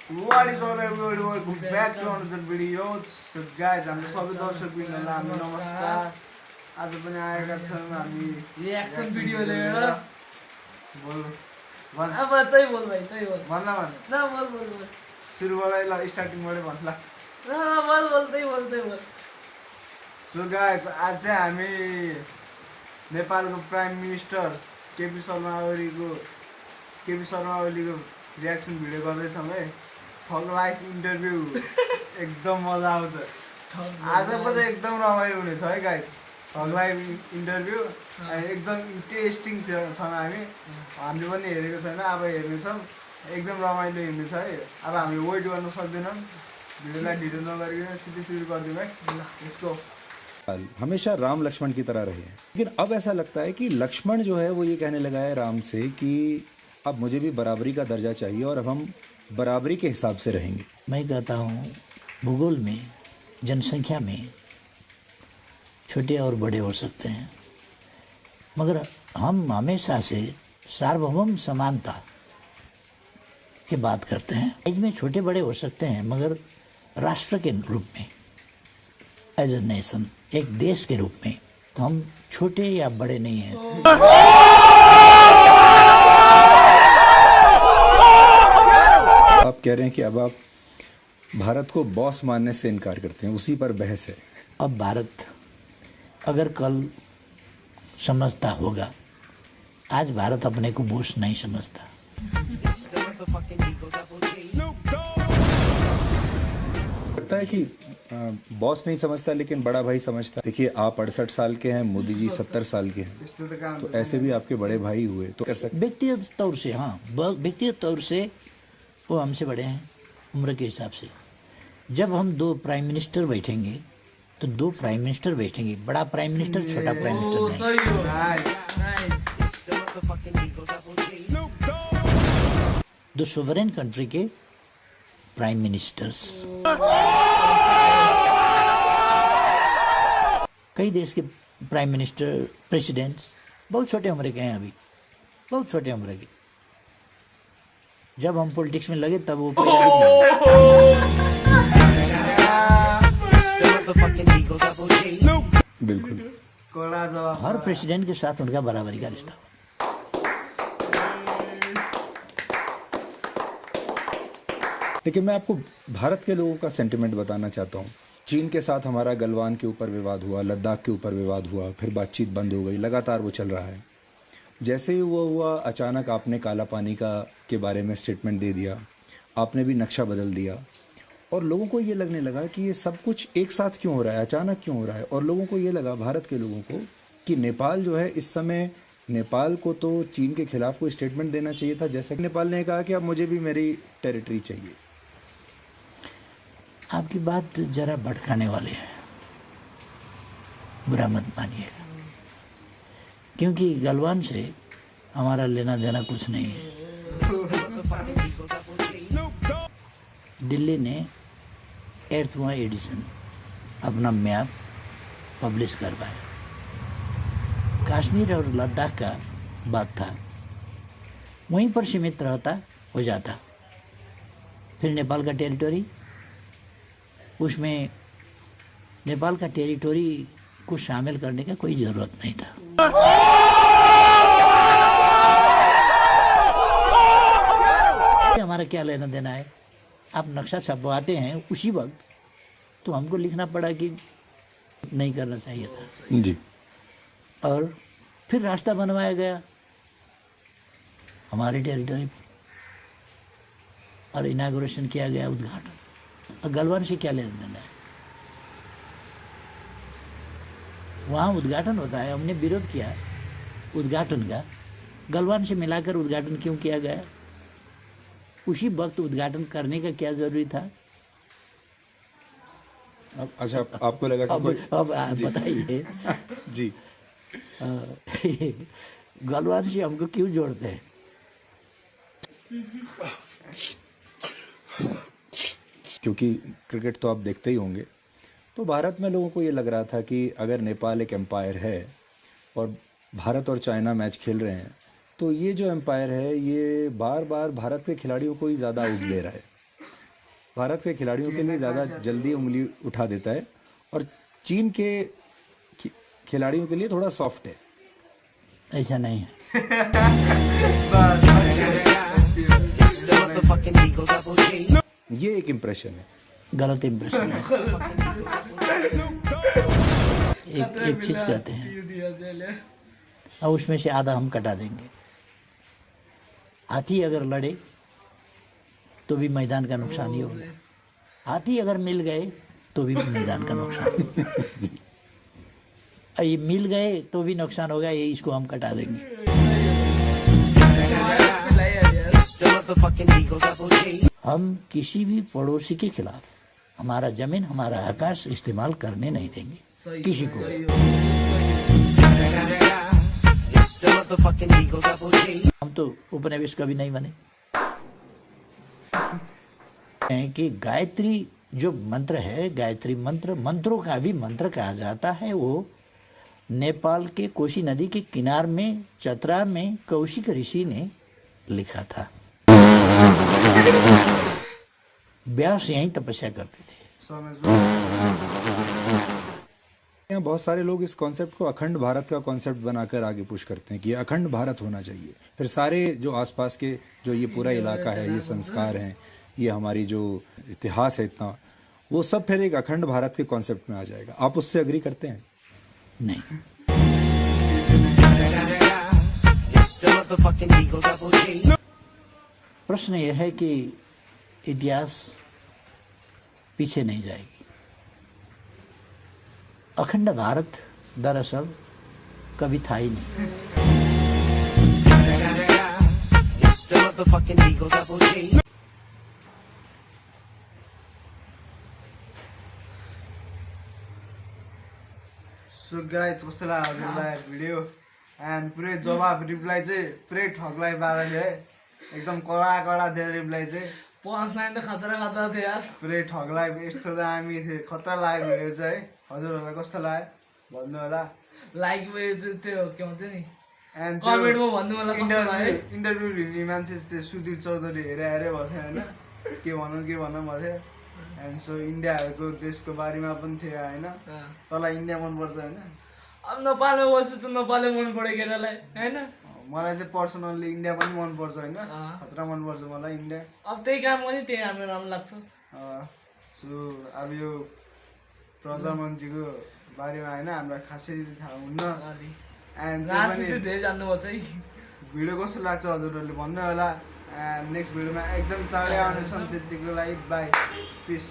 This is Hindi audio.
What is up everybody, welcome back to another video. So guys, हाम्रो सबै दर्शकबिनहरुलाई हामी नमस्कार। आज पनि आएका छौं हामी रिएक्सन भिडियो लिएर। बोल भन। अब तै बोल भाइ, तै बोल। भन न भन। न बोल बोल बोल। सुरुबाटै ल स्टार्टिङबाटै भन ल। न बोल बोल तै बोल तै बोल। सो गाइस, आज चाहिँ हामी नेपालको प्राइम मिनिस्टर केपी शर्मा ओलीको रिएक्सन भिडियो गर्दैछौँ है। ठग लाइफ इन्टरभ्यू एकदम मजा आउँछ। आजको चाहिँ एकदम रमाइलो हुनेछ है गाइस। ठग लाइफ इन्टरभ्यू एकदम इन्ट्रेस्टिङ छ हामीले पनि हेरेको छैन, अब हेर्नेछौँ। एकदम रमाइलो हुनेछ है। अब हामी वेट गर्न सक्दैनौँ। भिडियोलाई ढिलो नगरिकन सिधै सुरु गरिदिउँ है। यसको हमेशा राम लक्ष्मण की तरह रहे हैं, लेकिन अब ऐसा लगता है कि लक्ष्मण जो है वो ये कहने लगा है राम से कि अब मुझे भी बराबरी का दर्जा चाहिए और अब हम बराबरी के हिसाब से रहेंगे। मैं कहता हूँ भूगोल में, जनसंख्या में छोटे और बड़े हो सकते हैं, मगर हम हमेशा से सार्वभौम समानता की बात करते हैं। एज में छोटे बड़े हो सकते हैं, मगर राष्ट्र के रूप में, एज ए नेशन, एक देश के रूप में तो हम छोटे या बड़े नहीं हैं। आप कह रहे हैं कि अब आप भारत को बॉस मानने से इनकार करते हैं, उसी पर बहस है। अब भारत अगर कल समझता होगा, आज भारत अपने को बॉस नहीं समझता। लगता है कि बॉस नहीं समझता लेकिन बड़ा भाई समझता। देखिए, आप 68 साल के हैं, मोदी जी 70 साल के हैं, तो ऐसे भी आपके बड़े भाई हुए तो कर सकते। व्यक्तिगत तौर से, हाँ, व्यक्तिगत तौर से वो हमसे बड़े हैं उम्र के हिसाब से। जब हम दो प्राइम मिनिस्टर बैठेंगे तो दो प्राइम मिनिस्टर बैठेंगे, बड़ा प्राइम मिनिस्टर, छोटा प्राइम मिनिस्टर नहीं। सही हो। नाइस। दो सोवरेन कंट्री के प्राइम मिनिस्टर्स। कई देश के प्राइम मिनिस्टर, प्रेसिडेंट्स बहुत छोटे उम्र के हैं, अभी बहुत छोटे उम्र के। जब हम पॉलिटिक्स में लगे तब वो पैदा भी नहीं हुए। बिल्कुल, कड़ा जवाब। हर प्रेसिडेंट के साथ उनका बराबरी का रिश्ता हो। लेकिन मैं आपको भारत के लोगों का सेंटिमेंट बताना चाहता हूँ। चीन के साथ हमारा गलवान के ऊपर विवाद हुआ, लद्दाख के ऊपर विवाद हुआ, फिर बातचीत बंद हो गई, लगातार वो चल रहा है। जैसे ही वो हुआ, अचानक आपने काला पानी के बारे में स्टेटमेंट दे दिया, आपने भी नक्शा बदल दिया, और लोगों को ये लगने लगा कि ये सब कुछ एक साथ क्यों हो रहा है, अचानक क्यों हो रहा है। और लोगों को ये लगा, भारत के लोगों को, कि नेपाल जो है इस समय, नेपाल को तो चीन के खिलाफ कोई स्टेटमेंट देना चाहिए था। जैसे कि नेपाल ने कहा कि अब मुझे भी मेरी टेरिटरी चाहिए। आपकी बात जरा भटकाने वाले हैं, बुरा मत मानिएगा, क्योंकि गलवान से हमारा लेना देना कुछ नहीं है। दिल्ली ने 8वां एडिशन अपना मैप पब्लिश करवाया। कश्मीर और लद्दाख का बात था, वहीं पर सीमित रहता हो जाता। फिर नेपाल का टेरिटरी, उसमें नेपाल का टेरिटरी को शामिल करने का कोई ज़रूरत नहीं था। हमारा क्या लेना देना है? आप नक्शा छपवाते हैं उसी वक्त, तो हमको लिखना पड़ा कि नहीं करना चाहिए था जी। और फिर रास्ता बनवाया गया हमारी टेरिटरी और इनाग्रेशन किया गया, उद्घाटन। और गलवान से क्या लेना देना है? वहाँ उद्घाटन होता है, हमने विरोध किया उद्घाटन का। गलवान से मिलाकर उद्घाटन क्यों किया गया? उसी वक्त उद्घाटन करने का क्या जरूरी था? अच्छा, आपको लगा कि अब बताइए जी, गलवान से हमको क्यों जोड़ते हैं? क्योंकि क्रिकेट तो आप देखते ही होंगे। तो भारत में लोगों को ये लग रहा था कि अगर नेपाल एक एम्पायर है और भारत और चाइना मैच खेल रहे हैं, तो ये जो एम्पायर है ये बार बार भारत के खिलाड़ियों को ही ज़्यादा आउट दे रहा है। भारत के खिलाड़ियों के लिए ज़्यादा जल्दी उंगली उठा देता है और चीन के खिलाड़ियों के लिए थोड़ा सॉफ्ट है। ऐसा नहीं है। ये एक इम्प्रेशन है। गलत इम्प्रेशन है। एक चीज कहते हैं और उसमें से आधा हम कटा देंगे। हाथी अगर लड़े तो भी मैदान का नुकसान ही होगा, हाथी अगर मिल गए तो भी मैदान का नुकसान। ये मिल गए तो भी नुकसान होगा, ये इसको हम कटा देंगे। हम किसी भी पड़ोसी के खिलाफ हमारा जमीन हमारा आकाश इस्तेमाल करने नहीं देंगे किसी को। हम तो उपनिवेश कभी नहीं बने हैं कि गायत्री जो मंत्र है, गायत्री मंत्र मंत्रों का भी मंत्र कहा जाता है। वो नेपाल के कोशी नदी के किनार में चतरा में कौशिक ऋषि ने लिखा था। व्यास यहीं तपस्या करते थे। यहाँ बहुत सारे लोग इस कॉन्सेप्ट को अखंड भारत का कॉन्सेप्ट बनाकर आगे पुश करते हैं कि अखंड भारत होना चाहिए। फिर सारे जो आसपास के जो ये पूरा इलाका है, ये संस्कार हैं, ये हमारी जो इतिहास है इतना, वो सब फिर एक अखंड भारत के कॉन्सेप्ट में आ जाएगा। आप उससे अग्री करते हैं? नहीं। प्रश्न यह है कि इतिहास पीछे नहीं जाएगी। अखंड भारत दरअसल कभी था ही नहीं। सो गाइज कस्तो लाग्यो हजुरलाई भिडियो एन्ड पुरै जवाब रिप्लाई चाहिँ पुरै ठगलाई पारेको है, एकदम कडा कडा थियो रिप्लाई चाहिँ। पाँच लाइन त खतरा खतरा थियो यार। पुरै ठगलाई यस्तो दामी थियो, खतरा लाग्यो भिडियो चाहिँ। हजुरहरूलाई कस्तो लाग्यो भन्नु होला। लाइक त्यो के भन्छ नि एन्ड कमेन्टमा भन्नु होला कस्तो लाग्यो। इन्टरभ्यू लिने मान्छे त्यो सुधीर चौधरी हेरे हेरे भएको थियो होइन, के भनौँ भएको थियो। एन्ड सो इन्डियाहरूको देशको बारेमा पनि थियो होइन। तँलाई इन्डिया मनपर्छ होइन? अब नेपालमा बस्छु त नेपालै मन पऱ्यो केटालाई होइन। मलाई चाहिँ पर्सनल्ली इन्डिया पनि मनपर्छ होइन, खतरा मनपर्छ मलाई इन्डिया। अब त्यही काम पनि त्यही हाम्रो राम्रो लाग्छ। सो अब यो प्रधानमन्त्रीको बारेमा होइन हामीलाई खासै थाहा हुन्न। एन्ड राजनीति धेरै जान्नुपर्छ है। भिडियो कस्तो लाग्छ हजुरहरूले भन्नु होला। नेक्स्ट भिडियोमा एकदम चाँडै आउनेछौँ, त्यतिको लागि बाई, पिस।